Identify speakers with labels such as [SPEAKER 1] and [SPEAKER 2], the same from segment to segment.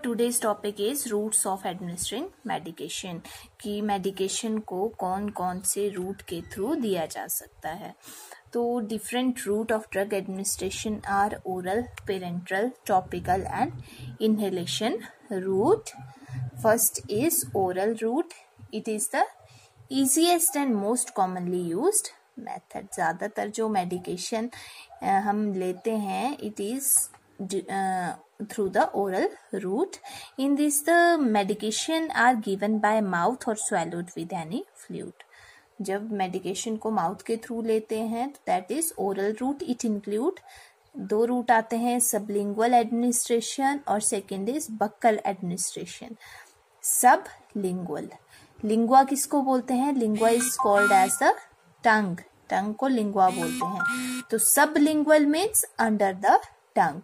[SPEAKER 1] Today's topic is routes of administering medication कि medication को कौन कौन से रूट के थ्रू दिया जा सकता है। तो different route of drug administration are oral, parenteral, topical and inhalation route. First is oral route. It is the easiest and most commonly used method। ज़्यादातर जो मेडिकेशन हम लेते हैं it is through the oral route। In this the medication are given by mouth or swallowed with any fluid। जब medication को mouth के through लेते हैं तो that is oral route. It include दो रूट आते हैं, सबलिंगुअल एडमिनिस्ट्रेशन और second is buccal administration. Sublingual, lingua किसको बोलते हैं? Lingua is called as the tongue, tongue को लिंगुआ बोलते हैं। तो sublingual means under the tongue.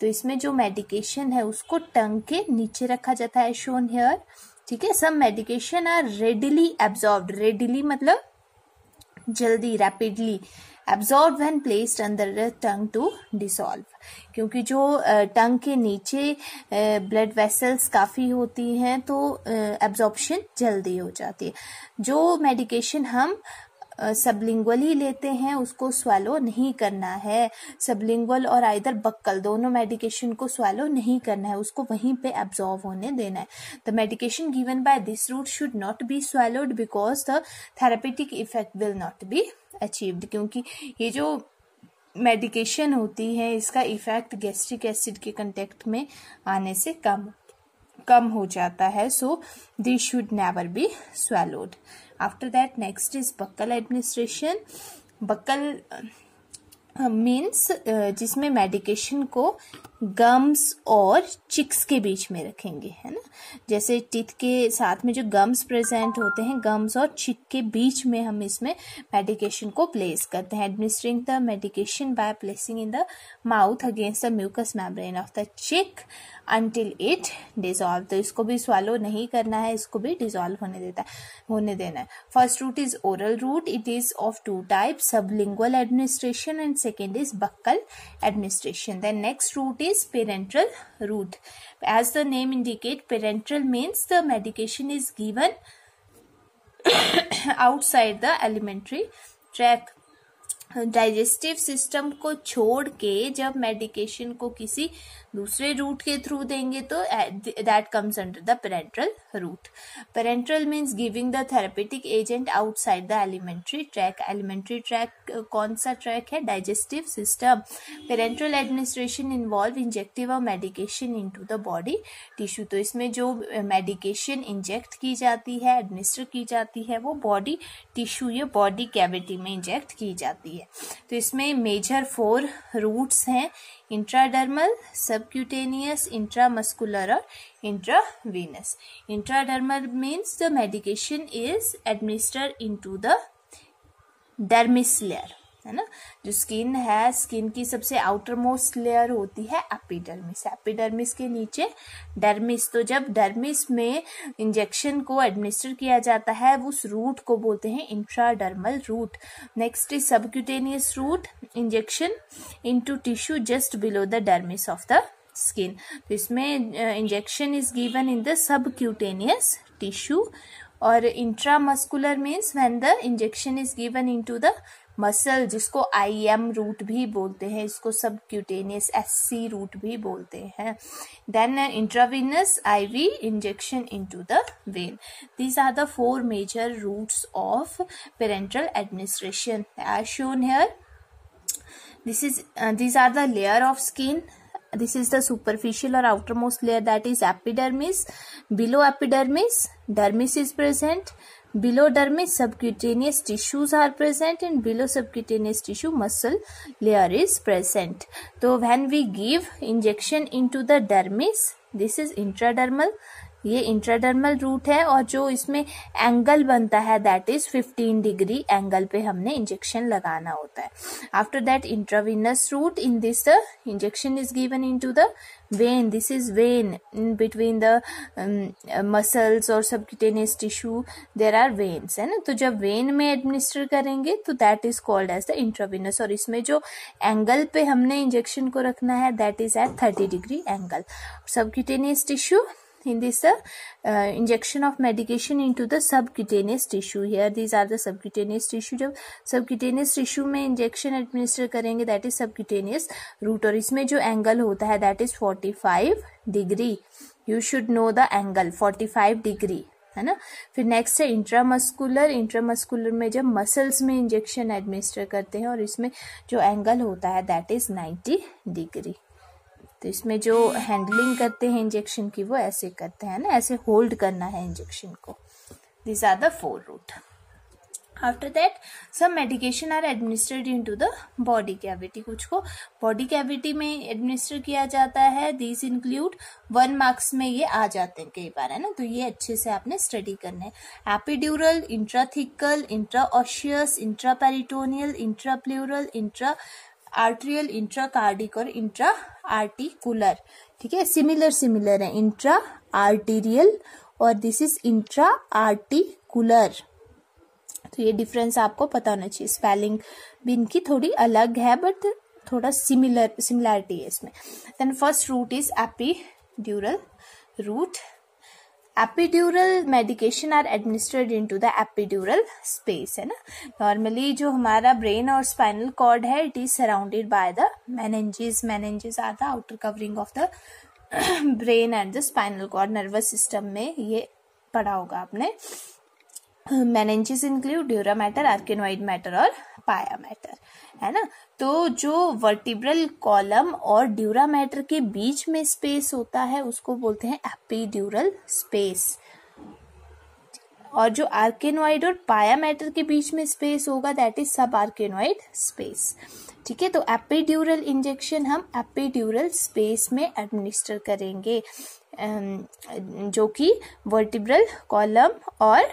[SPEAKER 1] तो इसमें जो मेडिकेशन है उसको टंग के नीचे रखा जाता है, शोन हियर। ठीक है। सब medication are readily absorbed. Readily मतलब जल्दी, rapidly absorb when placed under the tongue to dissolve. क्योंकि जो टंग के नीचे ब्लड वेसल्स काफ़ी होती हैं तो एब्जॉर्प्शन जल्दी हो जाती है। जो मेडिकेशन हम सबलिंगुअली लेते हैं उसको स्वैलो नहीं करना है। सबलिंगुअल और आइदर बक्कल दोनों मेडिकेशन को स्वैलो नहीं करना है, उसको वहीं पे एब्जॉर्ब होने देना है। The medication given by this route should not be swallowed because the therapeutic effect will not be achieved. क्योंकि ये जो मेडिकेशन होती है इसका इफेक्ट गैस्ट्रिक एसिड के कंटेक्ट में आने से कम हो जाता है। So this should never be swallowed. After that next is buccal administration. Buccal means जिसमें मेडिकेशन को गम्स और चिक्स के बीच में रखेंगे, है ना। जैसे टीथ के साथ में जो गम्स प्रेजेंट होते हैं, गम्स और चिक के बीच में हम इसमें मेडिकेशन को प्लेस करते हैं। Administering the medication by placing in the mouth against the mucous membrane of the cheek until it dissolve. तो इसको भी स्वैलो नहीं करना है, इसको भी डिसॉल्व होने देना है। First route is oral route. It is of two types, sublingual administration and second is buccal administration. Then next route is parenteral route। As the name indicate, parenteral means the medication is given outside the alimentary tract। Digestive system को छोड़ के जब medication को किसी दूसरे root के through देंगे तो that comes under the parenteral route. Parenteral means giving the therapeutic agent outside the alimentary track. Alimentary track कौन सा ट्रैक है? Digestive system. Parenteral administration involve injective medication into the body tissue. तो इसमें जो medication inject की जाती है, administer की जाती है, वो बॉडी टिश्यू या बॉडी कैविटी में इंजेक्ट की जाती है। तो इसमें मेजर 4 रूट्स हैं, इंट्राडर्मल, सबक्यूटेनियस, इंट्रामस्कुलर और intravenous. Intradermal means the medication is administered into the dermis layer, है ना। जो स्किन है, स्किन की सबसे आउटर मोस्ट लेयर होती है एपिडर्मिस। एपिडर्मिस के नीचे डर्मिस। तो जब डर्मिस में इंजेक्शन को एडमिनिस्टर किया जाता है उस रूट को बोलते हैं intradermal route. Next is subcutaneous route. Injection into tissue just below the dermis of the skin. तो इसमें injection is given in the subcutaneous tissue. और intramuscular means when the injection is given into the muscle, जिसको IM route भी बोलते हैं, इसको subcutaneous SC root भी बोलते हैं। Then intravenous IV injection into the vein. These are the 4 major routes of parenteral administration as shown here। These are the layer of skin। This is the superficial or outermost layer, that is epidermis। Below epidermis, dermis is present। Below dermis, subcutaneous tissues are present, and below subcutaneous tissue, muscle layer is present। So when we give injection into the dermis, this is intradermal, ये intradermal root है, और जो इसमें angle बनता है that is 15 degree angle पे हमने injection लगाना होता है. After that intravenous route, in this the injection is given into the vein. This is vein in between the muscles और subcutaneous tissue there are veins, है ना. तो जब वेन में एडमिनिस्टर करेंगे तो that is called as the intravenous, और इसमें जो एंगल पे हमने इंजेक्शन को रखना है that is at 30 degree angle. Subcutaneous tissue, in this injection of medication into the subcutaneous tissue. Here these are the subcutaneous tissue. जब subcutaneous tissue में injection administer करेंगे that is subcutaneous route, और इसमें जो angle होता है that is 45 degree. You should know the angle 45 degree, है ना. फिर नेक्स्ट है इंट्रामस्कुलर. इंट्रामस्कुलर में जब मसल्स में इंजेक्शन एडमिनिस्टर करते हैं और इसमें जो एंगल होता है दैट इज 90 डिग्री. तो इसमें जो हैंडलिंग करते हैं इंजेक्शन की वो ऐसे करते हैं ना, ऐसे होल्ड करना है इंजेक्शन को. This are the 4 route. After that some medication are administered into the body cavity. कुछ को बॉडी कैविटी में एडमिनिस्टर किया जाता है. दीज इंक्लूड 1 मार्क्स में ये आ जाते हैं कई बार, है ना. तो ये अच्छे से आपने स्टडी करने हैं. Epidural, intrathecal, intraosseous, intraperitoneal, intrapleural, intra arterial, intracardiac और इंट्रा आर्टिकुलर. ठीक है, सिमिलर है. इंट्रा आर्टीरियल और दिस इज इंट्रा आर्टिकुलर. तो ये डिफरेंस आपको पता होना चाहिए. स्पेलिंग भी इनकी थोड़ी अलग है बट थोड़ा सिमिलैरिटी है इसमें. Then first route is epidural route. Epidural medication are administered into the epidural space, है ना. नॉर्मली जो हमारा ब्रेन और स्पाइनल कॉर्ड है it is surrounded by the meninges. Meninges are the outer covering of the brain and the spinal cord. Nervous system में ये पढ़ा होगा आपने. Meninges include dura mater, arachnoid mater और पाया मैटर, है ना. तो जो वर्टिब्रल कॉलम और ड्यूरा मैटर के बीच में स्पेस होता है उसको बोलते हैं एपिड्यूरल स्पेस. और जो आर्केनोइड और पाया मैटर के बीच में स्पेस होगा दैट इज सब आर्केनोइड स्पेस. ठीक है, तो एपिड्यूरल इंजेक्शन हम एपिड्यूरल स्पेस में एडमिनिस्टर करेंगे जो कि वर्टिब्रल कॉलम और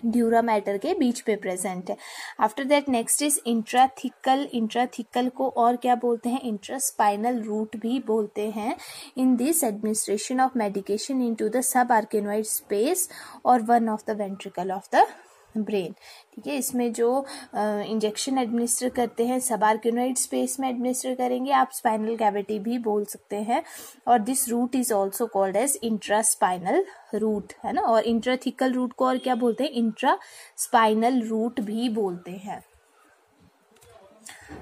[SPEAKER 1] ड्यूरा मैटर के बीच पे प्रेजेंट है. After that next is intrathecal. Intrathecal को और क्या बोलते हैं, इंट्रास्पाइनल रूट भी बोलते हैं. In this administration of medication into the subarachnoid space और one of the ventricle of the brain. ठीक है, इसमें जो इंजेक्शन एडमिनिस्टर करते हैं सब आर्केनोइड स्पेस में एडमिनिस्टर करेंगे. आप स्पाइनल कैविटी भी बोल सकते हैं. और this route is also called as intraspinal route, है ना. और इंट्राथिकल रूट को और क्या बोलते हैं, इंट्रास्पाइनल रूट भी बोलते हैं.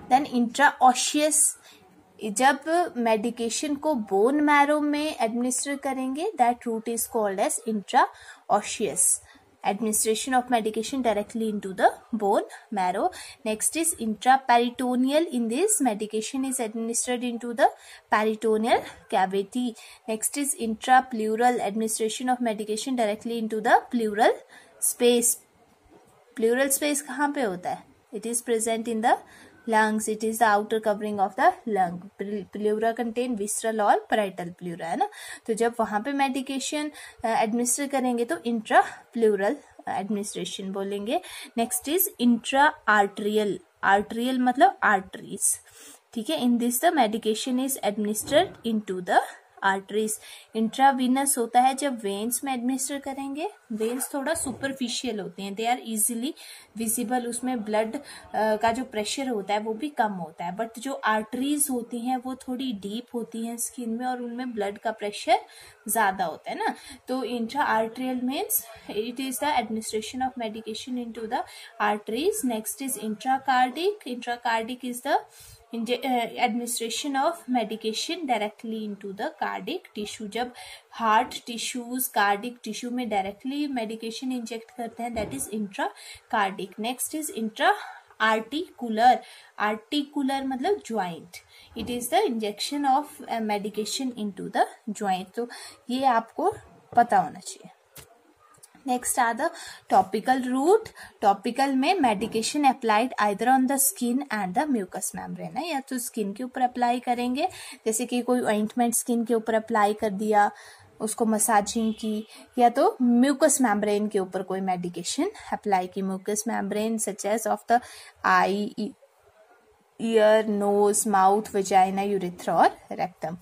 [SPEAKER 1] Then intraosseous. जब मेडिकेशन को बोन मैरो में एडमिनिस्टर करेंगे that route is called as intraosseous. Administration of medication directly into the bone marrow. Next is intraperitoneal. In this medication is administered into the peritoneal cavity. Next is intrapleural. Administration of medication directly into the pleural space. Pleural space कहाँ पे होता है? It is present in the lungs. It is the outer covering of the lung. Pleura contain visceral और parietal pleura, है ना. तो जब वहां पे मेडिकेशन एडमिनिस्टर करेंगे तो इंट्रा प्ल्यूरल एडमिनिस्ट्रेशन बोलेंगे. Next is intra arterial. Arterial मतलब आर्टरीज. ठीक है, in this the medication is administered into the arteries. Intravenous होता है जब वेन्स में एडमिनिस्टर करेंगे. वेन्स थोड़ा सुपरफिशियल होते हैं, दे आर इजीली विजिबल. उसमें ब्लड का जो प्रेशर होता है वो भी कम होता है. बट जो आर्टरीज होती हैं वो थोड़ी डीप होती हैं स्किन में और उनमें ब्लड का प्रेशर ज्यादा होता है ना. तो intra arterial means it is the administration of medication into the arteries. Next is intracardiac. Intracardiac is the administration of medication directly into the cardiac tissue. जब हार्ट टिश्यूज कार्डिक टिश्यू में directly medication inject करते हैं that is intracardiac. Next is intra articular. Articular मतलब joint. It is the injection of medication into the joint. तो ये आपको पता होना चाहिए. Next are the topical route. Topical में medication applied either on the skin and the mucous membrane है. या तो स्किन के ऊपर अप्लाई करेंगे जैसे कि कोई ऑइंटमेंट स्किन के ऊपर अप्लाई कर दिया उसको मसाजिंग की, या तो म्यूकस मेम्ब्रेन के ऊपर कोई मेडिकेशन अप्लाई की, mucous membrane such as of the eye, ear, nose, mouth, vagina, urethra और rectum.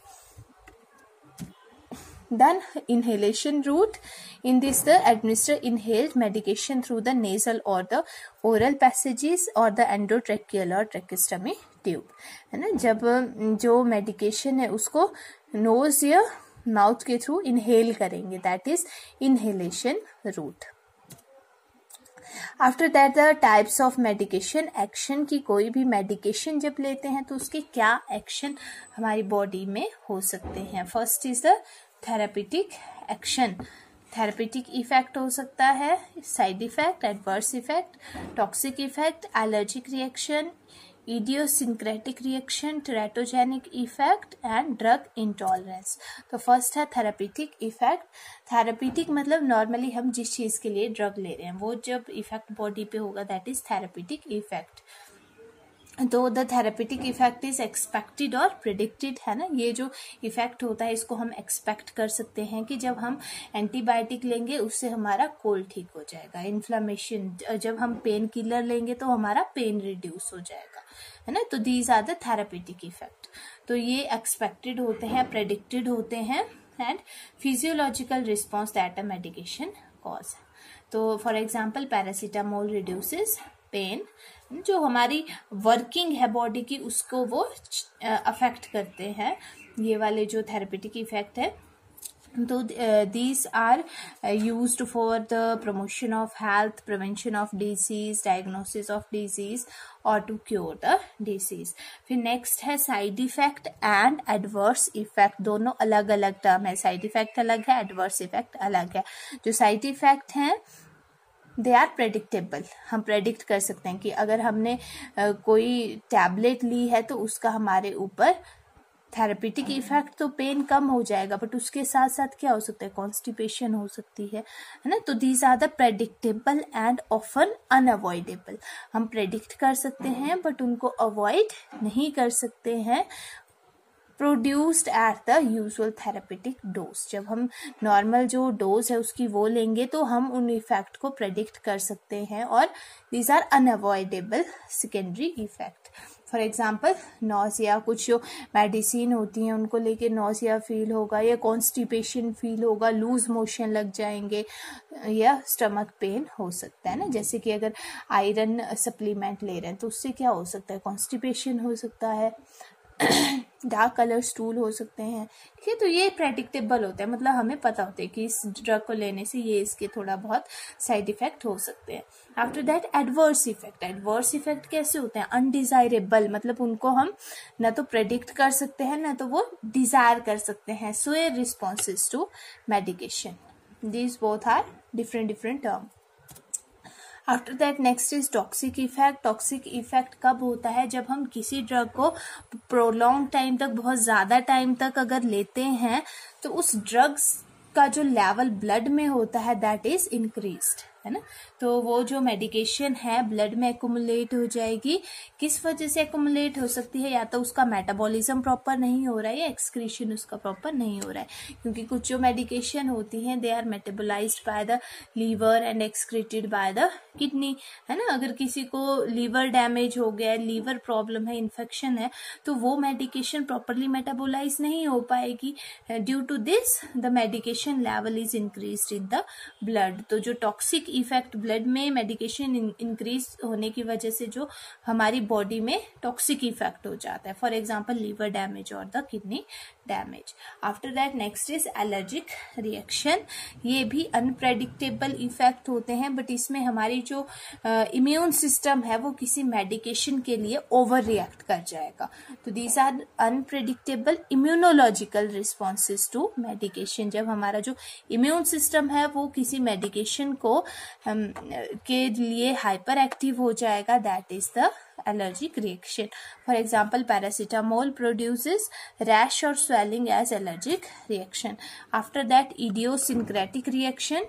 [SPEAKER 1] Then inhalation route. In this, the administer inhaled medication through the nasal or the oral passages or the endotracheal or tracheostomy tube. है ना, जब जो medication है उसको knows या mouth के through inhale करेंगे, that is inhalation route. After that the types of medication. Action की कोई भी मेडिकेशन जब लेते हैं तो उसके क्या एक्शन हमारी बॉडी में हो सकते हैं. First is the therapeutic action. Therapeutic effect हो सकता है, side effect, adverse effect, toxic effect, allergic reaction, idiosyncratic reaction, teratogenic effect and drug intolerance. तो फर्स्ट है थेरापेटिक इफेक्ट. थेरापेटिक मतलब नॉर्मली हम जिस चीज के लिए ड्रग ले रहे हैं वो जब इफेक्ट बॉडी पे होगा, दैट इज थेरापेटिक इफेक्ट. तो the therapeutic effect is expected और प्रिडिक्टेड, है ना. ये जो इफेक्ट होता है इसको हम एक्सपेक्ट कर सकते हैं कि जब हम एंटीबायोटिक लेंगे उससे हमारा कोल्ड ठीक हो जाएगा, इन्फ्लामेशन, जब हम पेन किलर लेंगे तो हमारा पेन रिड्यूस हो जाएगा, है ना. तो these are the therapeutic effect. तो ये एक्सपेक्टेड होते हैं, प्रेडिक्टेड होते हैं, and physiological response that a medication cause. तो for example paracetamol reduces pain, जो हमारी वर्किंग है बॉडी की उसको वो अफेक्ट करते हैं, ये वाले जो थेरेपेटिक इफेक्ट है. तो these are used for the promotion of health, prevention of disease, diagnosis of disease और to cure the disease. फिर नेक्स्ट है side effect and adverse effect. दोनों अलग अलग टर्म है, साइड इफेक्ट अलग है, एडवर्स इफेक्ट अलग है. जो साइड इफेक्ट हैं दे आर प्रेडिक्टेबल. हम प्रेडिक्ट कर सकते हैं कि अगर हमने कोई टैबलेट ली है तो उसका हमारे ऊपर थेरेपेटिक इफेक्ट तो पेन कम हो जाएगा, बट उसके साथ साथ क्या हो सकता है, कॉन्स्टिपेशन हो सकती है ना. तो these are the predictable and often unavoidable. हम प्रेडिक्ट कर सकते हैं बट उनको अवॉइड नहीं कर सकते हैं. Produced at the usual therapeutic dose. जब हम नॉर्मल जो डोज है उसकी वो लेंगे तो हम उन इफेक्ट को प्रेडिक्ट कर सकते हैं, और these are unavoidable secondary effect. For example nausea, कुछ जो मेडिसिन होती हैं उनको लेके नॉजिया फील होगा, या कॉन्स्टिपेशन फील होगा, लूज मोशन लग जाएंगे, या स्टमक पेन हो सकता है ना. जैसे कि अगर आयरन सप्लीमेंट ले रहे हैं तो उससे क्या हो सकता है, कॉन्स्टिपेशन हो सकता है, डार्क कलर स्टूल हो सकते हैं. ठीक है, तो ये प्रेडिक्टेबल होता है, मतलब हमें पता होता है कि इस ड्रग को लेने से ये इसके थोड़ा बहुत साइड इफेक्ट हो सकते हैं. After that adverse effect. Adverse effect कैसे होते हैं, अनडिजायरेबल, मतलब उनको हम ना तो प्रेडिक्ट कर सकते हैं ना तो वो डिजायर कर सकते हैं. Severe responses to medication. These both are different term. After that next is toxic effect. Toxic effect कब होता है, जब हम किसी ड्रग को प्रोलॉन्ग टाइम तक, बहुत ज्यादा टाइम तक अगर लेते हैं तो उस ड्रग्स का जो लेवल ब्लड में होता है दैट इज इंक्रीज्ड, है ना. तो वो जो मेडिकेशन है ब्लड में एक्युमुलेट हो जाएगी. किस वजह से एक्युमुलेट हो सकती है, या तो उसका मेटाबॉलिज्म प्रॉपर नहीं हो रहा है या एक्सक्रीशन उसका प्रॉपर नहीं हो रहा है, क्योंकि कुछ जो मेडिकेशन होती हैं they are metabolized by the liver and excreted by the kidney, है ना. अगर किसी को लीवर डैमेज हो गया, लीवर प्रॉब्लम है, इन्फेक्शन है, तो वो मेडिकेशन प्रॉपरली मेटाबोलाइज नहीं हो पाएगी. Due to this the medication level is increased in the blood. तो जो टॉक्सिक इफेक्ट ब्लड में मेडिकेशन इंक्रीज होने की वजह से जो हमारी बॉडी में टॉक्सिक इफेक्ट हो जाता है, फॉर एग्जांपल लीवर डैमेज और the kidney damage. After that next is allergic reaction. ये भी अनप्रेडिक्टेबल इफेक्ट होते हैं, बट इसमें हमारी जो इम्यून सिस्टम है वो किसी मेडिकेशन के लिए ओवर रिएक्ट कर जाएगा. तो these are unpredictable immunological responses to medication. जब हमारा जो इम्यून सिस्टम है वो किसी मेडिकेशन को के लिए हाइपर एक्टिव हो जाएगा, that is the allergic reaction. For example, paracetamol produces rash or swelling as allergic reaction. After that, idiosyncratic reaction.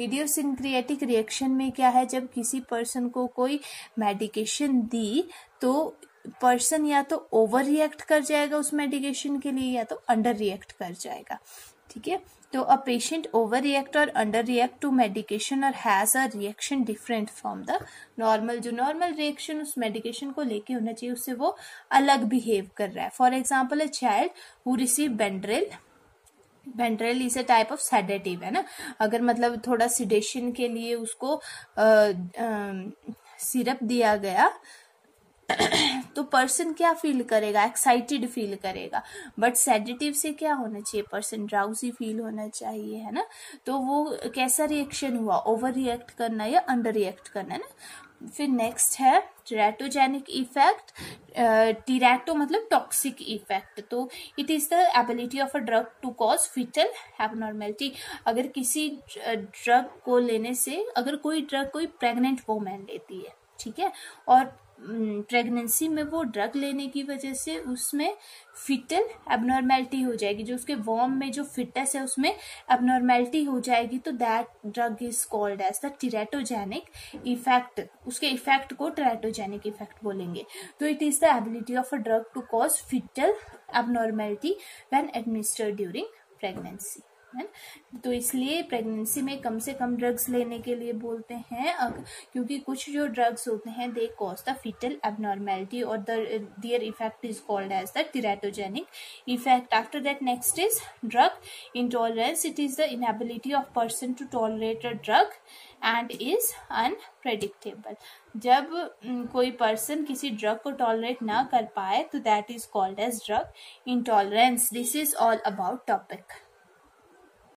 [SPEAKER 1] idiosyncratic reaction में क्या है, जब किसी पर्सन को कोई मेडिकेशन दी तो पर्सन या तो ओवर रिएक्ट कर जाएगा उस मेडिकेशन के लिए या तो अंडर रिएक्ट कर जाएगा. ठीक है। तो अ पेशेंट ओवर रिएक्ट और अंडर रिएक्ट टू मेडिकेशन और has a reaction different from the normal, जो नॉर्मल रिएक्शन उस मेडिकेशन को लेके होना चाहिए उससे वो अलग बिहेव कर रहा है। For example a child who receive Benadryl, Benadryl is a type of sedative, है ना। अगर मतलब थोड़ा सिडेशन के लिए उसको सिरप दिया गया तो पर्सन क्या फील करेगा, एक्साइटेड फील करेगा, बट सेडेटिव से क्या होना चाहिए, पर्सन ड्राउजी फील होना चाहिए, है ना। तो वो कैसा रिएक्शन हुआ, ओवर रिएक्ट करना या अंडर रिएक्ट करना, है ना। फिर नेक्स्ट है टेराटोजेनिक इफेक्ट। टेराटो मतलब टॉक्सिक इफेक्ट, तो it is the ability of a drug to cause foetal abnormality. अगर किसी ड्रग को लेने से, अगर कोई ड्रग कोई प्रेग्नेंट वुमेन लेती है, ठीक है, और प्रेगनेंसी में वो ड्रग लेने की वजह से उसमें फिटल एबनॉर्मेलिटी हो जाएगी, जो उसके वॉर्म में जो फिटस है उसमें एबनॉर्मेलिटी हो जाएगी, तो that drug is called as the teratogenic effect. उसके इफेक्ट को टेराटोजेनिक इफेक्ट बोलेंगे। तो it is the ability of a drug to cause fetal abnormality when administered during pregnancy, है। तो इसलिए प्रेगनेंसी में कम से कम ड्रग्स लेने के लिए बोलते हैं, क्योंकि कुछ जो ड्रग्स होते हैं they cause the foetal abnormality और their effect is called as the teratogenic effect. After that next is drug intolerance. It is the inability of person to tolerate a drug and is unpredictable. जब कोई person किसी drug को tolerate ना कर पाए तो that is called as drug intolerance. This is all about topic.